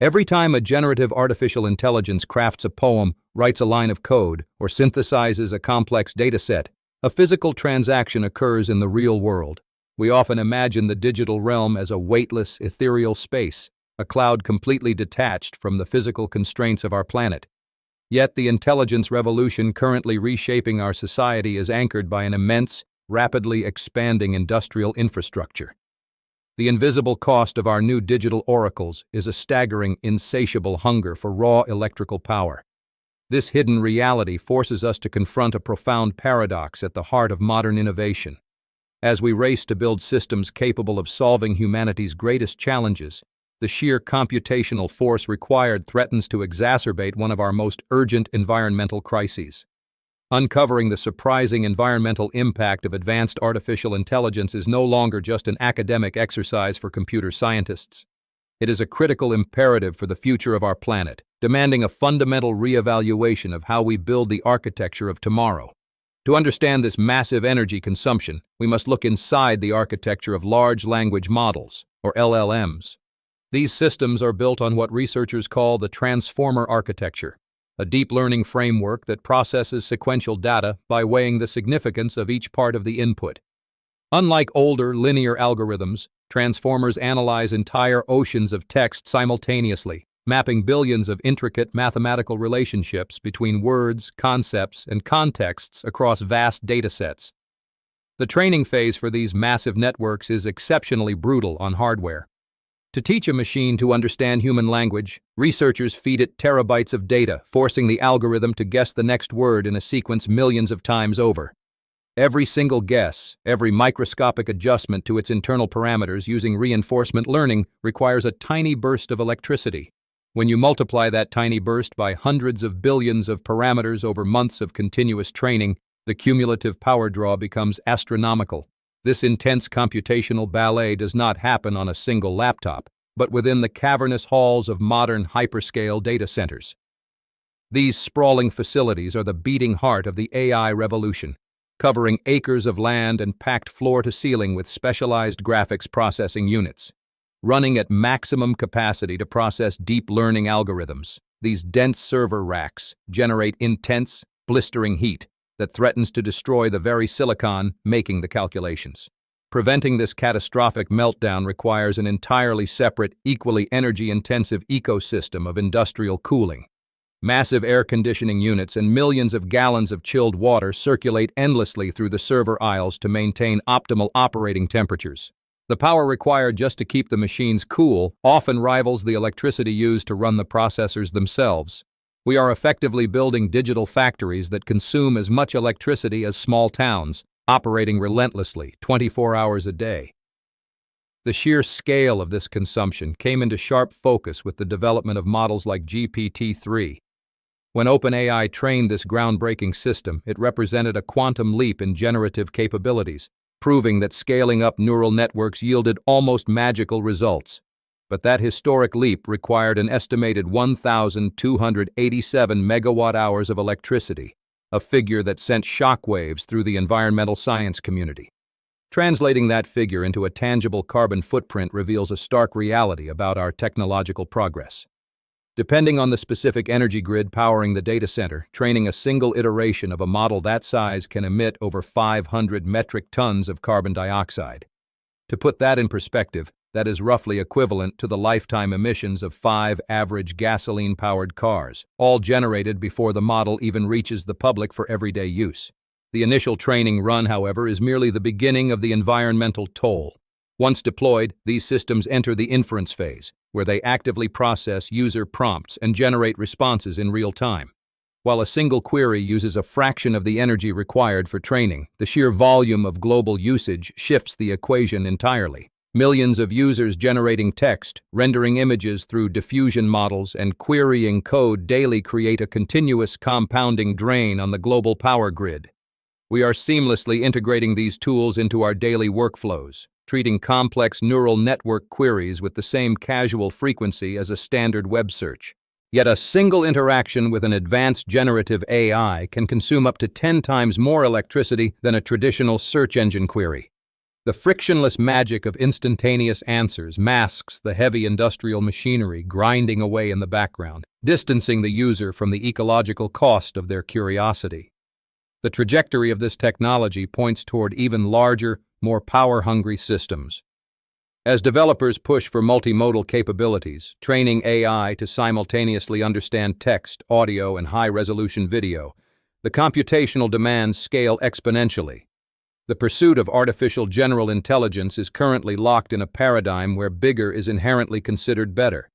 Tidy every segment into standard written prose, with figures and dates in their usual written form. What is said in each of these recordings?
Every time a generative artificial intelligence crafts a poem, writes a line of code, or synthesizes a complex dataset, a physical transaction occurs in the real world. We often imagine the digital realm as a weightless, ethereal space, a cloud completely detached from the physical constraints of our planet. Yet the intelligence revolution currently reshaping our society is anchored by an immense, rapidly expanding industrial infrastructure. The invisible cost of our new digital oracles is a staggering, insatiable hunger for raw electrical power. This hidden reality forces us to confront a profound paradox at the heart of modern innovation. As we race to build systems capable of solving humanity's greatest challenges, the sheer computational force required threatens to exacerbate one of our most urgent environmental crises. Uncovering the surprising environmental impact of advanced artificial intelligence is no longer just an academic exercise for computer scientists. It is a critical imperative for the future of our planet, demanding a fundamental reevaluation of how we build the architecture of tomorrow. To understand this massive energy consumption, we must look inside the architecture of large language models, or LLMs. These systems are built on what researchers call the transformer architecture, a deep learning framework that processes sequential data by weighing the significance of each part of the input. Unlike older linear algorithms, transformers analyze entire oceans of text simultaneously, mapping billions of intricate mathematical relationships between words, concepts, and contexts across vast datasets. The training phase for these massive networks is exceptionally brutal on hardware. To teach a machine to understand human language, researchers feed it terabytes of data, forcing the algorithm to guess the next word in a sequence millions of times over. Every single guess, every microscopic adjustment to its internal parameters using reinforcement learning requires a tiny burst of electricity. When you multiply that tiny burst by hundreds of billions of parameters over months of continuous training, the cumulative power draw becomes astronomical. This intense computational ballet does not happen on a single laptop, but within the cavernous halls of modern hyperscale data centers. These sprawling facilities are the beating heart of the AI revolution, covering acres of land and packed floor to ceiling with specialized graphics processing units. Running at maximum capacity to process deep learning algorithms, these dense server racks generate intense, blistering heat that threatens to destroy the very silicon making the calculations. Preventing this catastrophic meltdown requires an entirely separate, equally energy-intensive ecosystem of industrial cooling. Massive air conditioning units and millions of gallons of chilled water circulate endlessly through the server aisles to maintain optimal operating temperatures. The power required just to keep the machines cool often rivals the electricity used to run the processors themselves. We are effectively building digital factories that consume as much electricity as small towns, operating relentlessly, 24 hours a day. The sheer scale of this consumption came into sharp focus with the development of models like GPT-3. When OpenAI trained this groundbreaking system, it represented a quantum leap in generative capabilities, proving that scaling up neural networks yielded almost magical results. But that historic leap required an estimated 1,287 megawatt-hours of electricity, a figure that sent shockwaves through the environmental science community. Translating that figure into a tangible carbon footprint reveals a stark reality about our technological progress. Depending on the specific energy grid powering the data center, training a single iteration of a model that size can emit over 500 metric tons of carbon dioxide. To put that in perspective, that is roughly equivalent to the lifetime emissions of 5 average gasoline-powered cars, all generated before the model even reaches the public for everyday use. The initial training run, however, is merely the beginning of the environmental toll. Once deployed, these systems enter the inference phase, where they actively process user prompts and generate responses in real time. While a single query uses a fraction of the energy required for training, the sheer volume of global usage shifts the equation entirely. Millions of users generating text, rendering images through diffusion models, and querying code daily create a continuous compounding drain on the global power grid. We are seamlessly integrating these tools into our daily workflows, treating complex neural network queries with the same casual frequency as a standard web search. Yet a single interaction with an advanced generative AI can consume up to 10 times more electricity than a traditional search engine query. The frictionless magic of instantaneous answers masks the heavy industrial machinery grinding away in the background, distancing the user from the ecological cost of their curiosity. The trajectory of this technology points toward even larger, more power-hungry systems. As developers push for multimodal capabilities, training AI to simultaneously understand text, audio, and high-resolution video, the computational demands scale exponentially. The pursuit of artificial general intelligence is currently locked in a paradigm where bigger is inherently considered better,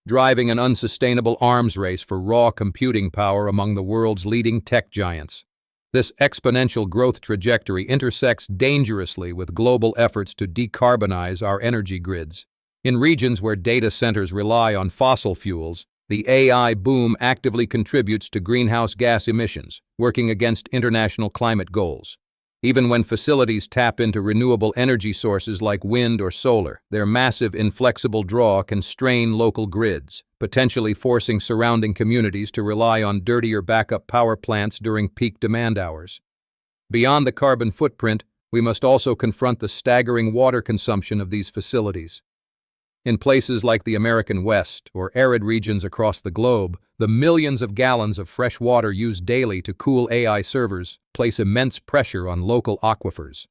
driving an unsustainable arms race for raw computing power among the world's leading tech giants. This exponential growth trajectory intersects dangerously with global efforts to decarbonize our energy grids. In regions where data centers rely on fossil fuels, the AI boom actively contributes to greenhouse gas emissions, working against international climate goals. Even when facilities tap into renewable energy sources like wind or solar, their massive inflexible draw can strain local grids, potentially forcing surrounding communities to rely on dirtier backup power plants during peak demand hours. Beyond the carbon footprint, we must also confront the staggering water consumption of these facilities. In places like the American West or arid regions across the globe, the millions of gallons of fresh water used daily to cool AI servers place immense pressure on local aquifers.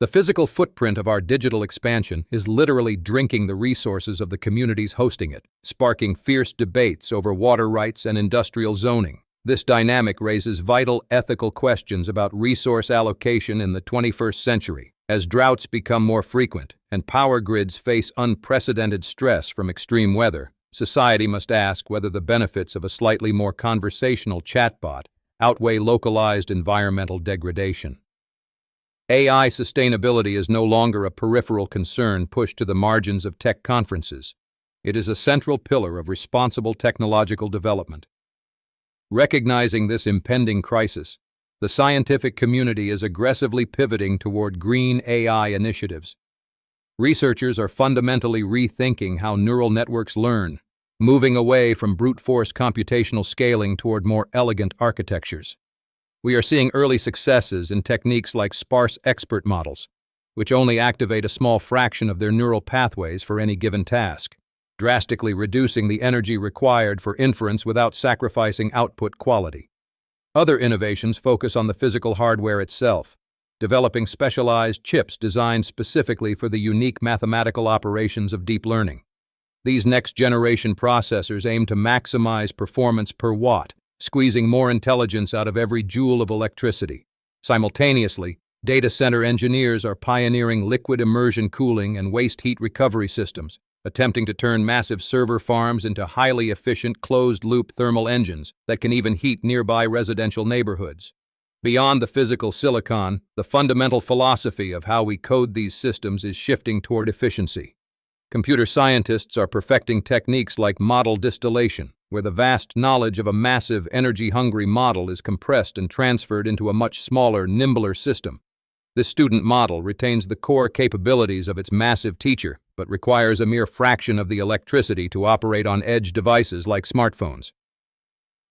The physical footprint of our digital expansion is literally drinking the resources of the communities hosting it, sparking fierce debates over water rights and industrial zoning. This dynamic raises vital ethical questions about resource allocation in the 21st century. As droughts become more frequent and power grids face unprecedented stress from extreme weather, society must ask whether the benefits of a slightly more conversational chatbot outweigh localized environmental degradation. AI sustainability is no longer a peripheral concern pushed to the margins of tech conferences. It is a central pillar of responsible technological development. Recognizing this impending crisis, the scientific community is aggressively pivoting toward green AI initiatives. Researchers are fundamentally rethinking how neural networks learn, moving away from brute force computational scaling toward more elegant architectures. We are seeing early successes in techniques like sparse expert models, which only activate a small fraction of their neural pathways for any given task, drastically reducing the energy required for inference without sacrificing output quality. Other innovations focus on the physical hardware itself, developing specialized chips designed specifically for the unique mathematical operations of deep learning. These next-generation processors aim to maximize performance per watt, squeezing more intelligence out of every joule of electricity. Simultaneously, data center engineers are pioneering liquid immersion cooling and waste heat recovery systems, attempting to turn massive server farms into highly efficient closed-loop thermal engines that can even heat nearby residential neighborhoods. Beyond the physical silicon, the fundamental philosophy of how we code these systems is shifting toward efficiency. Computer scientists are perfecting techniques like model distillation, where the vast knowledge of a massive, energy-hungry model is compressed and transferred into a much smaller, nimbler system. This student model retains the core capabilities of its massive teacher, but requires a mere fraction of the electricity to operate on edge devices like smartphones.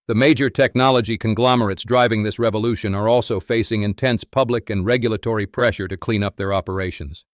The major technology conglomerates driving this revolution are also facing intense public and regulatory pressure to clean up their operations.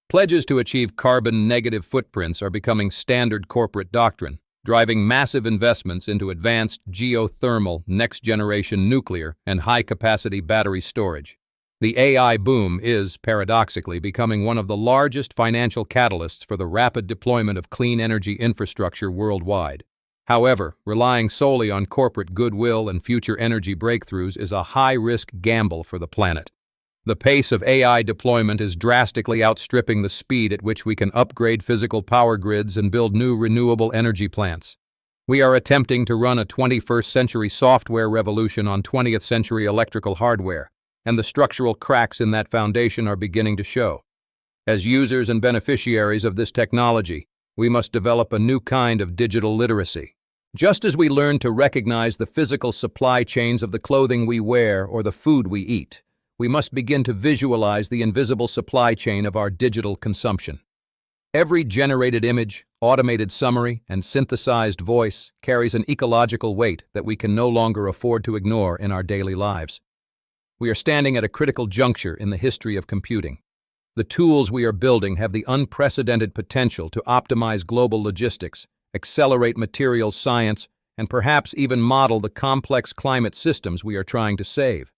Pledges to achieve carbon-negative footprints are becoming standard corporate doctrine, driving massive investments into advanced geothermal, next-generation nuclear, and high-capacity battery storage. The AI boom is, paradoxically, becoming one of the largest financial catalysts for the rapid deployment of clean energy infrastructure worldwide. However, relying solely on corporate goodwill and future energy breakthroughs is a high-risk gamble for the planet. The pace of AI deployment is drastically outstripping the speed at which we can upgrade physical power grids and build new renewable energy plants. We are attempting to run a 21st-century software revolution on 20th-century electrical hardware, and the structural cracks in that foundation are beginning to show. As users and beneficiaries of this technology, we must develop a new kind of digital literacy. Just as we learn to recognize the physical supply chains of the clothing we wear or the food we eat, we must begin to visualize the invisible supply chain of our digital consumption. Every generated image, automated summary, and synthesized voice carries an ecological weight that we can no longer afford to ignore in our daily lives. We are standing at a critical juncture in the history of computing. The tools we are building have the unprecedented potential to optimize global logistics, accelerate materials science, and perhaps even model the complex climate systems we are trying to save.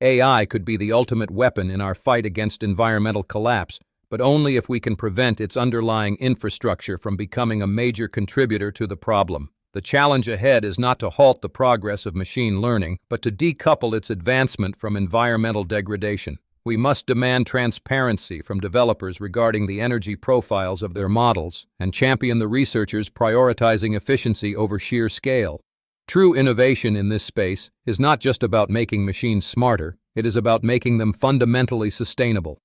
AI could be the ultimate weapon in our fight against environmental collapse, but only if we can prevent its underlying infrastructure from becoming a major contributor to the problem. The challenge ahead is not to halt the progress of machine learning, but to decouple its advancement from environmental degradation. We must demand transparency from developers regarding the energy profiles of their models and champion the researchers prioritizing efficiency over sheer scale. True innovation in this space is not just about making machines smarter, it is about making them fundamentally sustainable.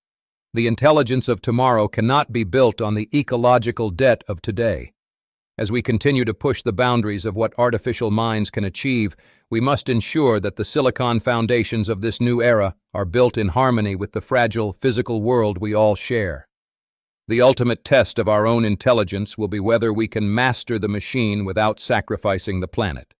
The intelligence of tomorrow cannot be built on the ecological debt of today. As we continue to push the boundaries of what artificial minds can achieve, we must ensure that the silicon foundations of this new era are built in harmony with the fragile physical world we all share. The ultimate test of our own intelligence will be whether we can master the machine without sacrificing the planet.